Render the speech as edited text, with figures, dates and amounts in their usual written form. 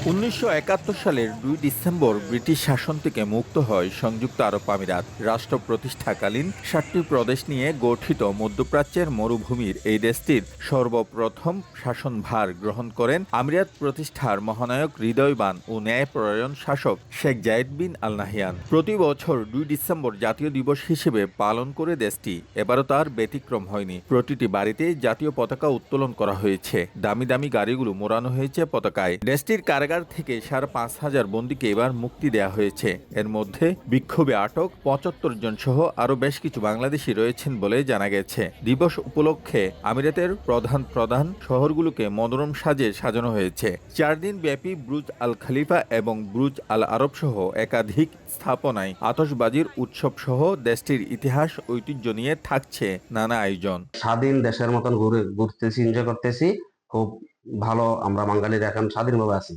১৯৭১ সালের ২ December British শাসন থেকে মুক্ত হয় সংযুক্ত আরব আমিরাত। রাষ্ট্র প্রতিষ্ঠাকালীন ৭টি প্রদেশ নিয়ে গঠিত মধ্যপ্রাচ্যের মরুভূমির এই দেশটির সর্বপ্রথম শাসনভার গ্রহণ করেন আমিরাত প্রতিষ্ঠার মহানায়ক, হৃদয়বান ও ন্যায়পরায়ণ শাসক শেখ জায়েদ বিন আল নাহিয়ান। প্রতি বছর ২ ডিসেম্বর জাতীয় দিবস হিসেবে পালন করে দেশটি। এবারও তার ব্যতিক্রম হয়নি। প্রতিটি বাড়িতে জাতীয় পতাকা উত্তোলন করা হয়েছে, দামি দামি গাড়িগুলো মোড়ানো হয়েছে পতাকায়। দেশটির কারাগার থেকে ৫,৫০০ বন্দীকে এবার মুক্তি দেয়া হয়েছে। এর মধ্যে বিক্ষোভে আটক ৭৫ জন সহ আরও বেশ কিছু বাংলাদেশি রয়েছেন বলে জানা গেছে। দিবস উপলক্ষে আমিরাতের প্রধান প্রধান শহরগুলোকে মনোরম সাজে সাজানো হয়েছে। ৪ দিন ব্যাপী বুর্জ আল খলিফা এবং বুর্জ আল আরব সহ একাধিক স্থাপনায় আতশবাজির উৎসব সহ দেশটির ইতিহাস ঐতিহ্য নিয়ে থাকছে নানা আয়োজন। স্বাধীন দেশের মতন ঘুরতেছি, এনজয় করতেছি। খুব ভালো, আমরা বাঙালিরা এখন স্বাধীনভাবে আছি।